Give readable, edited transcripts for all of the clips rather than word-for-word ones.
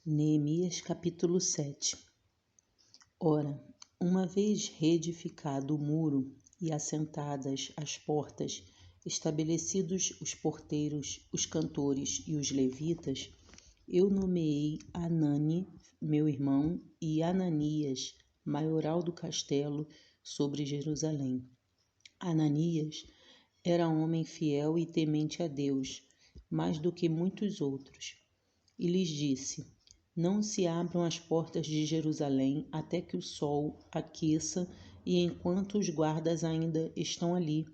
Neemias capítulo 7. Ora, uma vez reedificado o muro e assentadas as portas, estabelecidos os porteiros, os cantores e os levitas, eu nomeei Anani, meu irmão, e Ananias, maioral do castelo, sobre Jerusalém. Ananias era homem fiel e temente a Deus, mais do que muitos outros. E lhes disse: não se abram as portas de Jerusalém até que o sol aqueça, e enquanto os guardas ainda estão ali,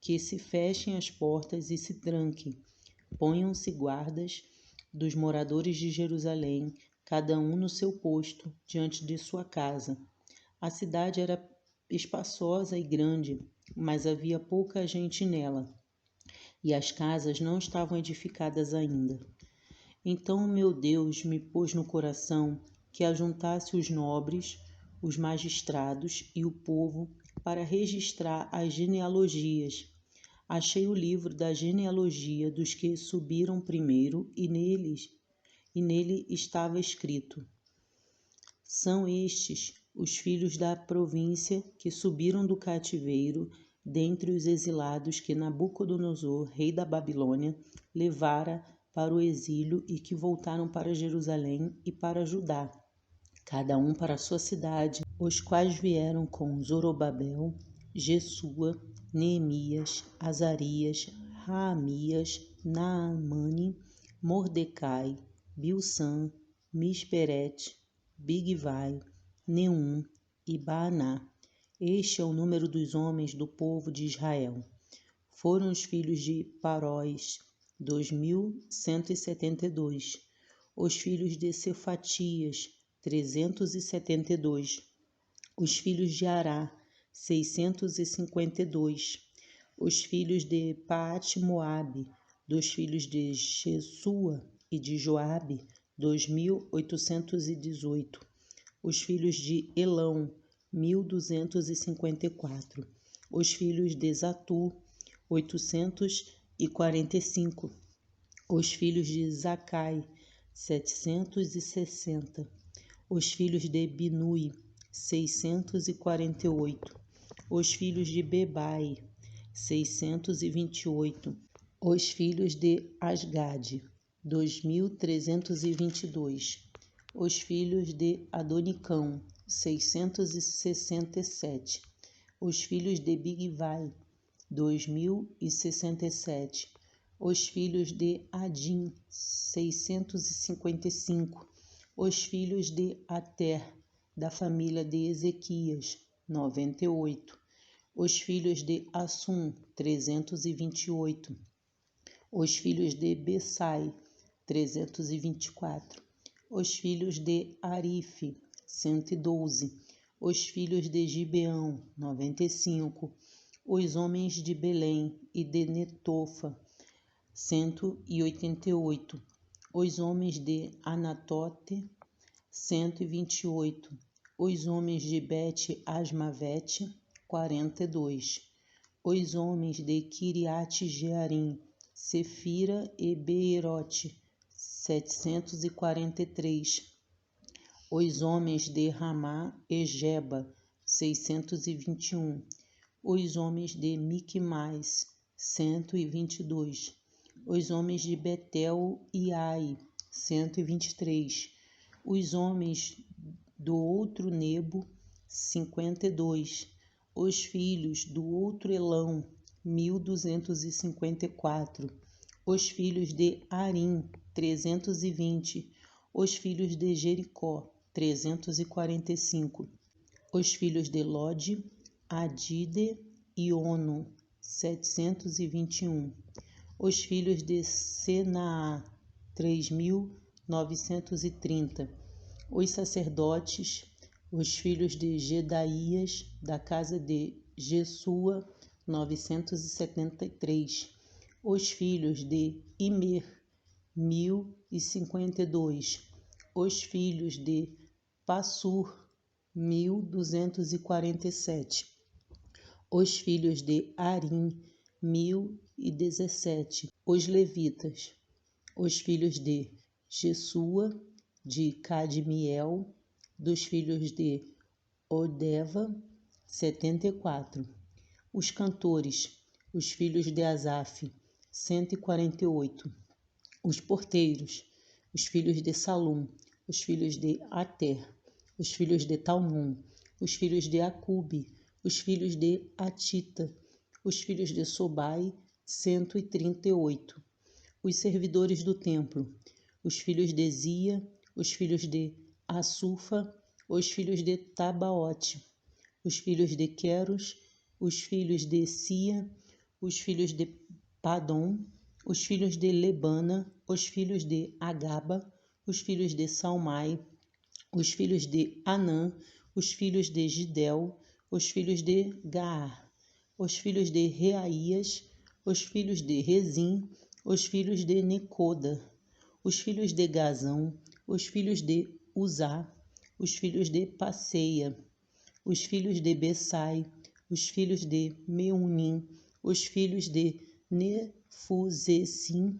que se fechem as portas e se tranquem. Ponham-se guardas dos moradores de Jerusalém, cada um no seu posto, diante de sua casa. A cidade era espaçosa e grande, mas havia pouca gente nela, e as casas não estavam edificadas ainda. Então meu Deus me pôs no coração que ajuntasse os nobres, os magistrados e o povo para registrar as genealogias. Achei o livro da genealogia dos que subiram primeiro e nele estava escrito: são estes os filhos da província que subiram do cativeiro, dentre os exilados que Nabucodonosor, rei da Babilônia, levara para o exílio e que voltaram para Jerusalém e para Judá, cada um para a sua cidade, os quais vieram com Zorobabel, Jesua, Neemias, Azarias, Raamias, Naamane, Mordecai, Bilsan, Misperete, Bigvai, Neum e Baaná. Este é o número dos homens do povo de Israel. Foram os filhos de Paróis, 2.172. Os filhos de Cefatias, 372. Os filhos de Ará, 652. Os filhos de Paate-Moabe, dos filhos de Jesua e de Joabe, 2.818. Os filhos de Elão, 1.254. Os filhos de Zatu, 845. Os filhos de Zacai, 760. Os filhos de Binui, 648. Os filhos de Bebai, 628. Os filhos de Asgade, 2.322. Os filhos de Adonicão, 667. Os filhos de Bigvai, 2.067. Os filhos de Adim, 655. Os filhos de Ater, da família de Ezequias, 98. Os filhos de Assum, 328. Os filhos de Besai, 324. Os filhos de Arife, 112. Os filhos de Gibeão, 95. Os homens de Belém e de Netofa, 188. Os homens de Anatote, 128. Os homens de Bet-Asmavete, 42. Os homens de Quiriate-Jearim, Sefira e Beerote, 743. Os homens de Ramá e Geba, 621. Os homens de Miquimais, 122. Os homens de Betel e Ai, 123. Os homens do outro Nebo, 52. Os filhos do outro Elão, 1.254. Os filhos de Arim, 320. Os filhos de Jericó, 345. Os filhos de Lode, Adide e Ono, 721. Os filhos de Senaa, 3.930. Os sacerdotes, os filhos de Gedaías, da casa de Jesua, 973. Os filhos de Imer, 1.052. Os filhos de Passur, 1.247. Os filhos de Arim, 1.017. Os levitas, os filhos de Jesua de Cadmiel, dos filhos de Odeva, 74. Os cantores, os filhos de Asaf, 148. Os porteiros, os filhos de Salum, os filhos de Ater, os filhos de Talmon, os filhos de Acube, os filhos de Atita, os filhos de Sobai, 138. Os servidores do templo, os filhos de Zia, os filhos de Assufa, os filhos de Tabaote, os filhos de Queros, os filhos de Sia, os filhos de Padom, os filhos de Lebana, os filhos de Agaba, os filhos de Salmai, os filhos de Anã, os filhos de Gidel, os filhos de Gaar, os filhos de Reaías, os filhos de Rezim, os filhos de Necoda, os filhos de Gazão, os filhos de Uzá, os filhos de Passeia, os filhos de Bessai, os filhos de Meunim, os filhos de Nefuzessim,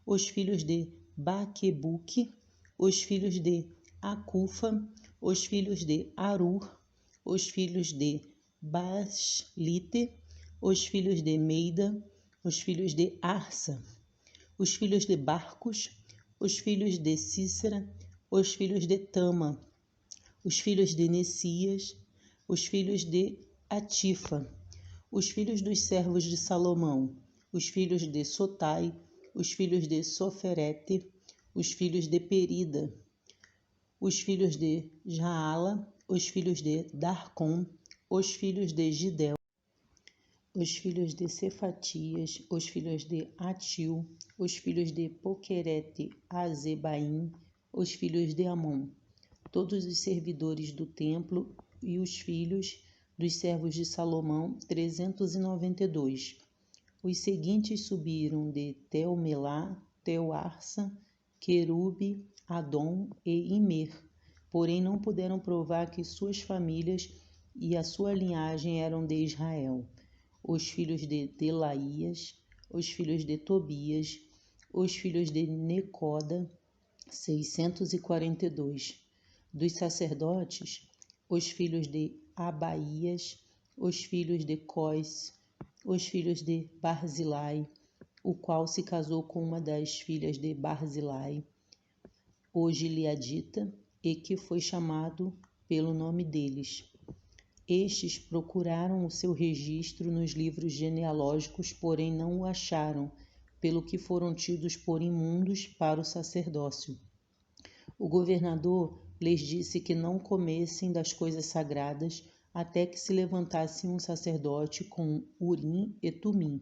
os filhos de Baquebuque, os filhos de Acufa, os filhos de Arur, os filhos de Baslite, os filhos de Meida, os filhos de Arsa, os filhos de Barcos, os filhos de Cícera, os filhos de Tama, os filhos de Nessias, os filhos de Atifa, os filhos dos servos de Salomão, os filhos de Sotai, os filhos de Soferete, os filhos de Perida, os filhos de Jaala, os filhos de Darcom, os filhos de Gidel, os filhos de Cefatias, os filhos de Atil, os filhos de Poquerete Azebaim, os filhos de Amon, todos os servidores do templo e os filhos dos servos de Salomão, 392. Os seguintes subiram de Telmelá, Telarsa, Querube, Adom e Imer, porém não puderam provar que suas famílias e a sua linhagem eram de Israel. Os filhos de Delaías, os filhos de Tobias, os filhos de Necoda, 642. Dos sacerdotes, os filhos de Abaías, os filhos de Cós, os filhos de Barzilai, o qual se casou com uma das filhas de Barzilai, o Gileadita, e que foi chamado pelo nome deles. Estes procuraram o seu registro nos livros genealógicos, porém não o acharam, pelo que foram tidos por imundos para o sacerdócio. O governador lhes disse que não comessem das coisas sagradas até que se levantasse um sacerdote com Urim e Tumim.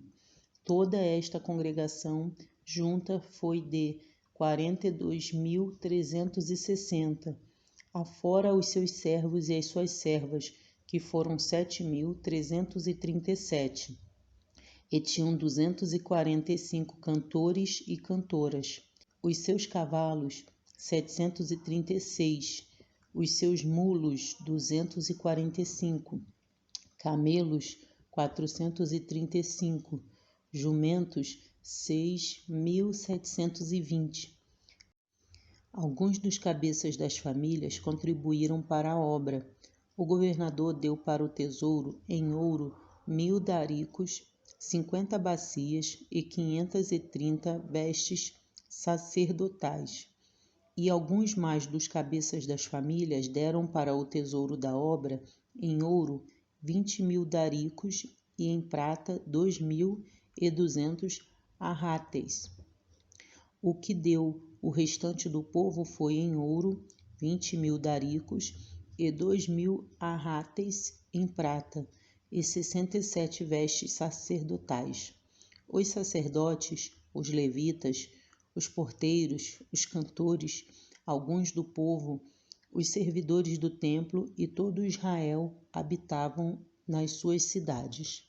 Toda esta congregação junta foi de 42.360, afora os seus servos e as suas servas, que foram 7.337, e tinham 245 cantores e cantoras. Os seus cavalos, 736, os seus mulos, 245, camelos, 435, jumentos, 6.720. Alguns dos cabeças das famílias contribuíram para a obra. O governador deu para o tesouro, em ouro, 1.000 daricos, 50 bacias e 530 vestes sacerdotais. E alguns mais dos cabeças das famílias deram para o tesouro da obra, em ouro, 20.000 daricos e em prata 2.200 arráteis. O que deu o restante do povo foi em ouro, 20.000 daricos e 2.000 arráteis em prata e 67 vestes sacerdotais. Os sacerdotes, os levitas, os porteiros, os cantores, alguns do povo, os servidores do templo e todo Israel habitavam nas suas cidades.